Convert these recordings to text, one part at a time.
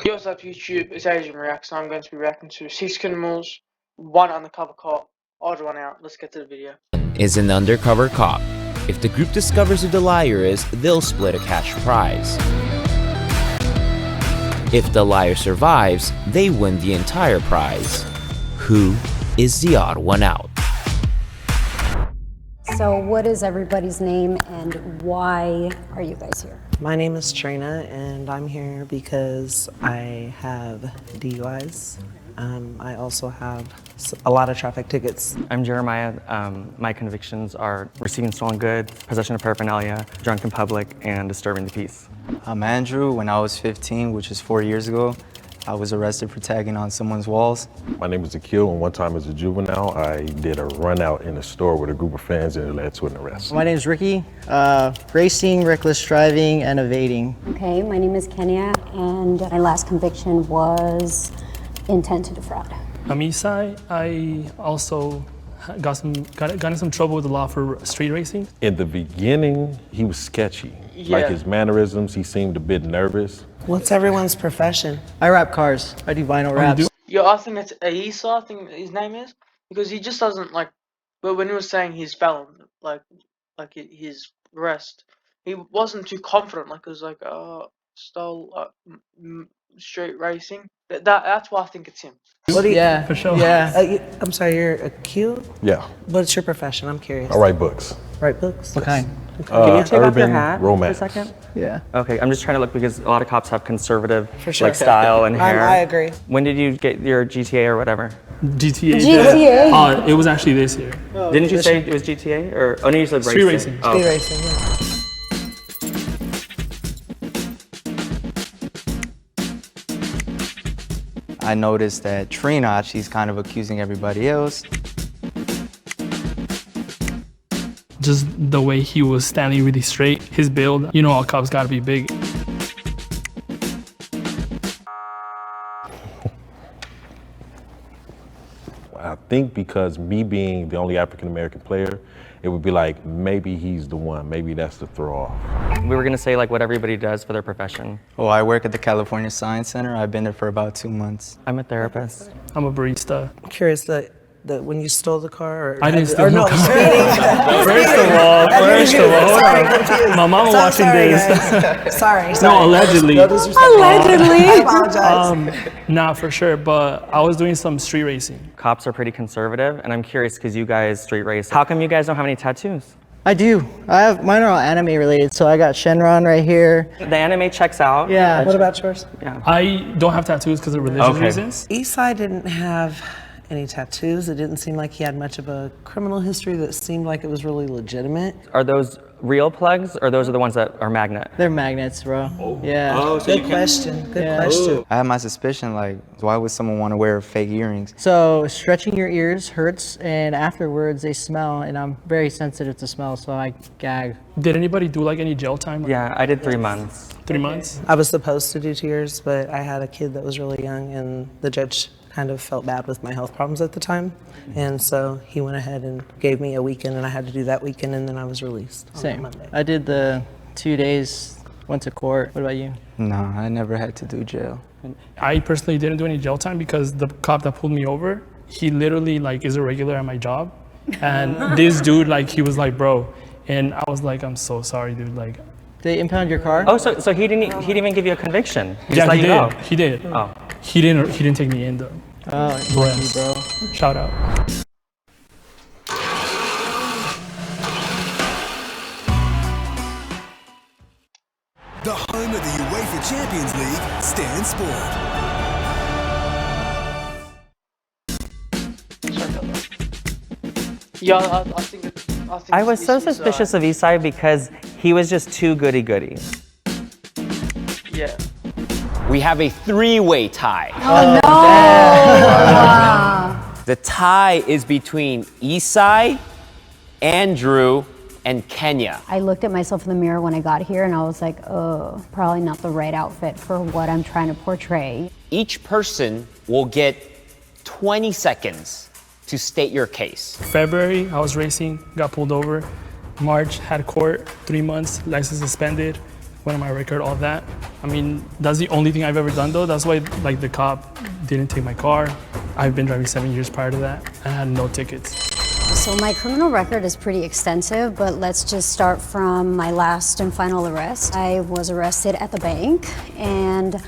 Yo, what's up YouTube? It's Adrian Reacts, and I'm going to be reacting to 6 criminals, 1 undercover cop, odd one out. Let's get to the video. Is an undercover cop. If the group discovers who the liar is, they'll split a cash prize. If the liar survives, they win the entire prize. Who is the odd one out? So what is everybody's name and why are you guys here? My name is Trina and I'm here because I have DUIs. I also have a lot of traffic tickets. I'm Jeremiah. My convictions are receiving stolen goods, possession of paraphernalia, drunk in public, and disturbing the peace. I'm Andrew. When I was 15, which is 4 years ago, I was arrested for tagging on someone's walls. My name is Akil, and one time as a juvenile, I did a run out in a store with a group of fans and it led to an arrest. My name is Ricky. Racing, reckless driving, and evading. Okay, my name is Kenya and my last conviction was intent to defraud. I'm Isai. I also got in some trouble with the law for street racing. In the beginning, he was sketchy. Yeah. Like his mannerisms, he seemed a bit nervous. What's everyone's profession? I rap cars. I do vinyl raps. Yo, I think it's Aisa, I think his name is, because he just doesn't like, but when he was saying he's felon, like his arrest, he wasn't too confident, like it was like, stole street racing. That's why I think it's him. What do you, Yeah, for sure. Yeah. I'm sorry, you're Akil? Yeah, What's your profession? I'm curious. I write books. Write books? What kind? Can you take off your urban hat romance. for a second? Yeah. Okay, I'm just trying to look because a lot of cops have conservative For sure. like style and hair. I agree. When did you get your GTA or whatever? GTA. GTA? It was actually this year. Didn't you say it was GTA? Or oh no, you said Street racing. racing. Oh. Speed racing, yeah. I noticed that Trina, she's kind of accusing everybody else. Just the way he was standing really straight, his build, you know all cops gotta be big. I think because me being the only African-American player, it would be like, maybe he's the one, maybe that's the throw off. We were gonna say like what everybody does for their profession. Oh, I work at the California Science Center. I've been there for about 2 months. I'm a therapist. I'm a barista. I'm curious that when you stole the car or... I didn't steal or no no, car. speeding. First of all, Sorry, confused. my mama So watching sorry, this. guys. Sorry. No, allegedly. I apologize. Nah, for sure, but I was doing some street racing. Cops are pretty conservative, and I'm curious because you guys street race. How come you guys don't have any tattoos? I do. Mine are all anime related, so I got Shenron right here. The anime checks out. Yeah. What about yours? Yeah. I don't have tattoos because of religious Okay. reasons. Isai didn't have any tattoos. It didn't seem like he had much of a criminal history that seemed like it was really legitimate. Are those real plugs, or those are the ones that are magnet? They're magnets, bro. Yeah. Good question. Good question. I have my suspicion, like, why would someone want to wear fake earrings? So stretching your ears hurts, and afterwards they smell, and I'm very sensitive to smell, so I gag. Did anybody do like any jail time? Like, Yeah, I did 3 months. 3 months? I was supposed to do 2 years, but I had a kid that was really young, and the judge kind of felt bad with my health problems at the time. And so he went ahead and gave me a weekend, and I had to do that weekend, and then I was released on Same. Monday. I did the 2 days, went to court. What about you? No, I never had to do jail. I personally didn't do any jail time because the cop that pulled me over, he literally like is a regular at my job. And this dude, like, he was like, bro. And I was like, I'm so sorry, dude. Like, They impound your car? Oh, so he didn't even give you a conviction? He just yeah, let he you did. go? He did. Oh. He didn't take me in though. Oh, lucky, bro. Shout out. The home of the UEFA Champions League, Stan Sport. Yeah, I think I was it's so Isai. suspicious of Isai because he was just too goody-goody. Yeah. We have a three-way tie. Oh no! The tie is between Isai, Andrew, and Kenya. I looked at myself in the mirror when I got here and I was like, oh, probably not the right outfit for what I'm trying to portray. Each person will get 20 seconds to state your case. February, I was racing, got pulled over. March, had court, 3 months, license suspended. What am I record? All that. I mean, that's the only thing I've ever done though. That's why like the cop didn't take my car. I've been driving 7 years prior to that. I had no tickets. So my criminal record is pretty extensive, but let's just start from my last and final arrest. I was arrested at the bank and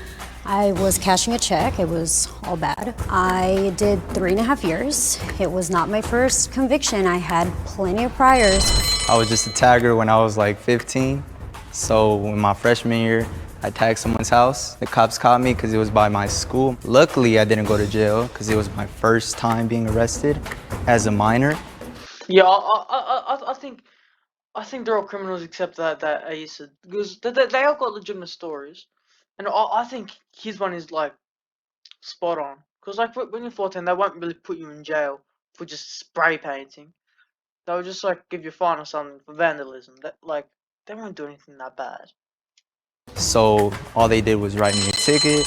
I was cashing a check. It was all bad. I did 3.5 years. It was not my first conviction. I had plenty of priors. I was just a tagger when I was like 15. So in my freshman year, I tagged someone's house. The cops caught me because it was by my school. Luckily, I didn't go to jail because it was my first time being arrested as a minor. Yeah, I think they're all criminals except that Asa, because they all got legitimate stories, and I think his one is like spot on. Because like when you're 14, they won't really put you in jail for just spray painting. They'll just like give you a fine or something for vandalism. That like they won't do anything that bad. So all they did was write me a ticket.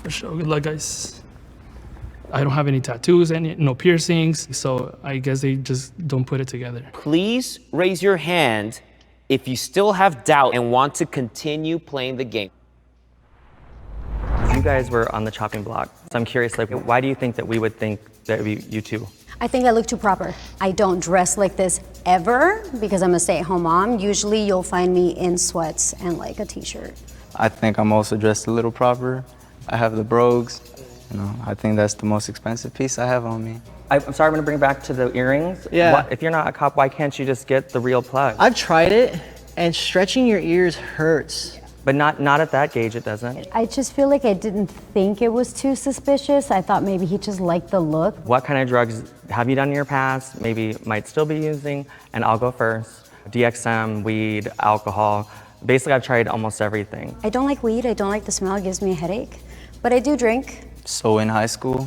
For sure. Good luck, guys. I don't have any tattoos, no piercings, so I guess they just don't put it together. Please raise your hand if you still have doubt and want to continue playing the game. You guys were on the chopping block, so I'm curious, like, why do you think that we would think that we, you two? I think I look too proper. I don't dress like this ever because I'm a stay-at-home mom. Usually you'll find me in sweats and like a t-shirt. I think I'm also dressed a little proper. I have the brogues. You know, I think that's the most expensive piece I have on me. I'm sorry, I'm gonna bring back to the earrings. Yeah. If you're not a cop, why can't you just get the real plug? I've tried it, and stretching your ears hurts. But not at that gauge, it doesn't. I just feel like I didn't think it was too suspicious. I thought maybe he just liked the look. What kind of drugs have you done in your past, maybe might still be using? And I'll go first. DXM, weed, alcohol. Basically, I've tried almost everything. I don't like weed. I don't like the smell. It gives me a headache. But I do drink. So in high school,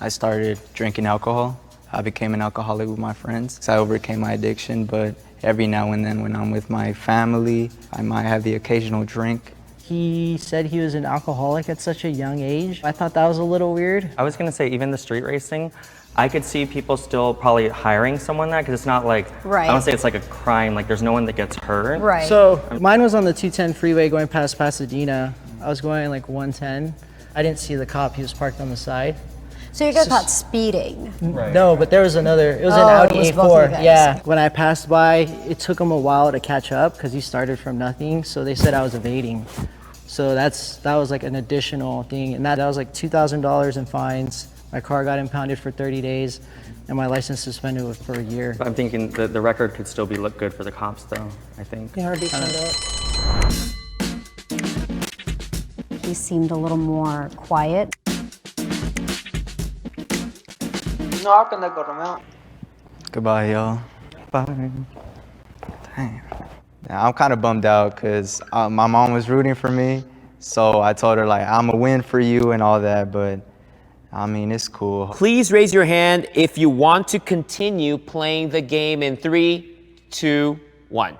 I started drinking alcohol. I became an alcoholic with my friends. So I overcame my addiction, but every now and then when I'm with my family, I might have the occasional drink. He said he was an alcoholic at such a young age. I thought that was a little weird. I was gonna say, even the street racing, I could see people still probably hiring someone that, because it's not like, Right. I don't say it's like a crime, like there's no one that gets hurt. Right. So mine was on the 210 freeway going past Pasadena. I was going like 110. I didn't see the cop, he was parked on the side. So you got caught speeding. No, but there was another, it was an Oh, Audi it was both of you A4. guys. Yeah, when I passed by, it took him a while to catch up because he started from nothing. So they said I was evading. So that was like an additional thing. And that was like $2,000 in fines. My car got impounded for 30 days and my license suspended for a year. I'm thinking that the record could still look good for the cops though, I think. Yeah, already found out. He seemed a little more quiet. No, I reckon they got him out. Goodbye, y'all. Bye. Damn. Yeah, I'm kind of bummed out because my mom was rooting for me. So I told her, like, I'm a win for you and all that, but I mean, it's cool. Please raise your hand if you want to continue playing the game in 3, 2, 1.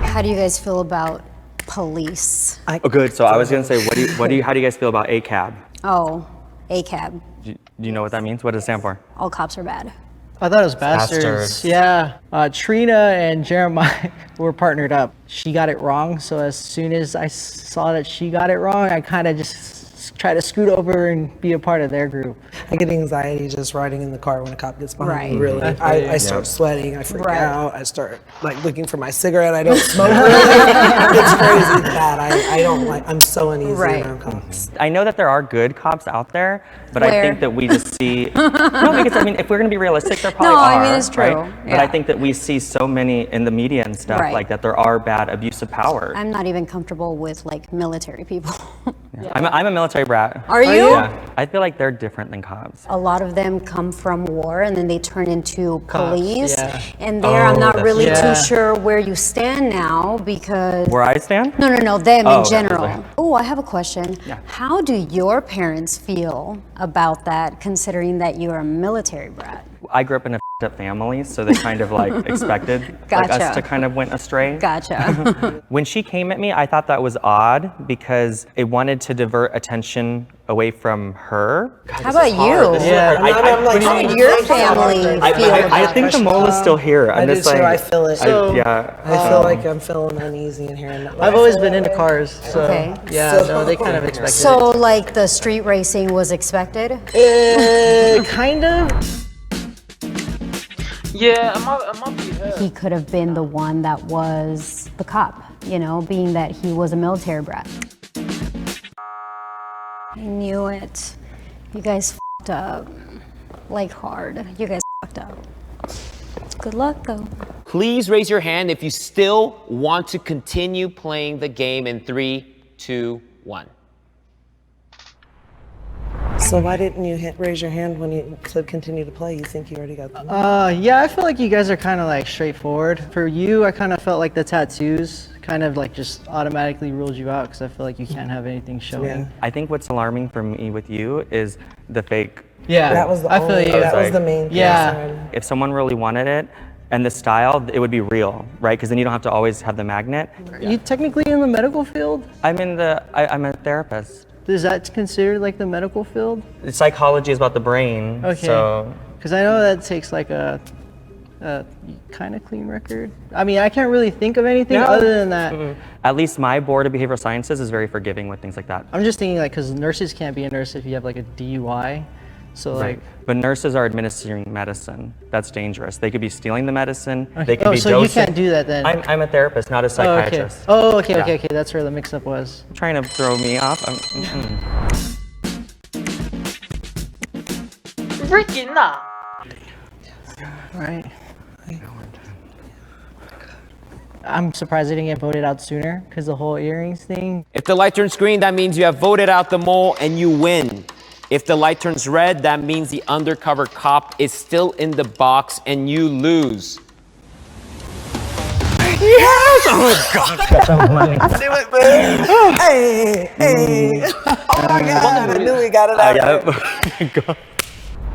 How do you guys feel about police? Oh, good. So I was gonna say, how do you guys feel about ACAB? Oh, ACAB. Do you know what that means? What does it stand for? All cops are bad. I thought it was bastards. Bastards. Yeah. Trina and Jeremiah were partnered up. She got it wrong, so as soon as I saw that she got it wrong, I kind of just try to scoot over and be a part of their group. I get anxiety just riding in the car when a cop gets behind me. Right. Really, I start sweating. I freak Right. out. I start like looking for my cigarette. I don't smoke. Really. It's crazy bad. I don't like. I'm so uneasy Right. around cops. I know that there are good cops out there, but I Where? think that we just see, no, because I mean, if we're gonna be realistic, there probably No, are, I mean, it's true. right? But I Yeah. think that we see so many in the media and stuff Right. like that there are bad abuse of power. I'm not even comfortable with like military people. I'm a military brat. Are you? Yeah. I feel like they're different than cops. A lot of them come from war and then they turn into police. yeah. And there I'm not really Yeah. too sure where you stand now because Where I stand? no, them Oh, in okay, general. okay. Oh, I have a question. Yeah. How do your parents feel about that considering that you're a military brat? I grew up in a up family, so they kind of like expected like us Gotcha. to kind of went astray. Gotcha. When she came at me, I thought that was odd because it wanted to divert attention away from her. How about you? Yeah. How would your family feel about I think the mole is still here. I do just too. like, I feel it. I feel like I'm feeling uneasy in here. And I've always been into cars, so Okay. yeah, no, they kind of expected So, like, the street racing was expected? it. Kind of. Yeah, it might be her. He could have been the one that was the cop, you know, being that he was a military brat. I knew it. You guys f***ed up. Like, hard. You guys f***ed up. Good luck, though. Please raise your hand if you still want to continue playing the game in 3, 2, 1. So why didn't you raise your hand when you said continue to play? You think you already got the Yeah, I feel like you guys are kind of like straightforward. For you, I kind of felt like the tattoos kind of like just automatically ruled you out because I feel like you can't have anything showing. Yeah. I think what's alarming for me with you is the fake. Yeah, That was the I feel only, you. that was the main Yeah. concern. If someone really wanted it and the style, it would be real, right? Because then you don't have to always have the magnet. Are you technically in the medical field? I'm a therapist. Is that considered like the medical field? Psychology is about the brain. Okay. So Because I know that takes like a kind of clean record. I mean, I can't really think of anything other than that. at least my board of behavioral sciences is very forgiving with things like that. I'm just thinking like, because nurses can't be a nurse if you have like a DUI. So like, But nurses are administering medicine. That's dangerous. They could be stealing the medicine. okay. They could Oh, be so dosing. you can't do that then. I'm a therapist, not a Oh, okay. psychiatrist. Oh, okay, Yeah. okay. That's where the mix-up was. Trying to throw me off. Ricky, nah. All right. I'm surprised I didn't get voted out sooner because the whole earrings thing. If the light turns green, that means you have voted out the mole and you win. If the light turns red, that means the undercover cop is still in the box and you lose. Yes! Oh God! I knew it, man. Hey! Oh my God! I knew we got it out.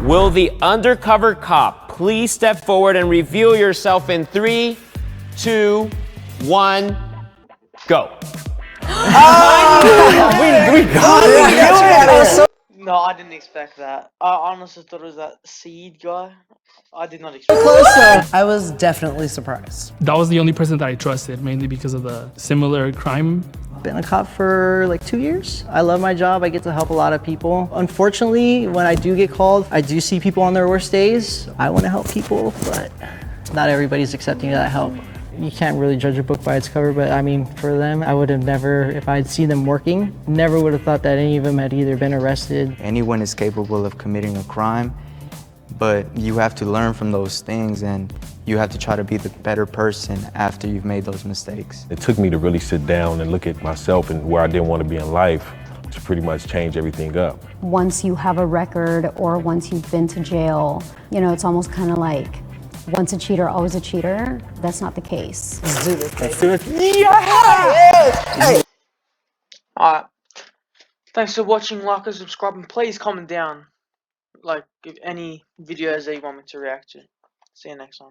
Will the undercover cop please step forward and reveal yourself in 3, 2, 1, go. We got it. No, I didn't expect that. I honestly thought it was that seed guy. I did not expect I was definitely surprised. That was the only person that I trusted, mainly because of the similar crime. Been a cop for like 2 years. I love my job. I get to help a lot of people. Unfortunately, when I do get called, I do see people on their worst days. I want to help people, but not everybody's accepting of that help. You can't really judge a book by its cover, but I mean, for them, I would have never, if I'd seen them working, never would have thought that any of them had either been arrested. Anyone is capable of committing a crime, but you have to learn from those things and you have to try to be the better person after you've made those mistakes. It took me to really sit down and look at myself and where I didn't want to be in life to pretty much change everything up. Once you have a record or once you've been to jail, you know, it's almost kind of like, once a cheater, always a cheater. That's not the case. Let's do this. Let's do it. Hey! Alright. Thanks for watching, like and subscribe, and please comment down like if any videos that you want me to react to. See you next time.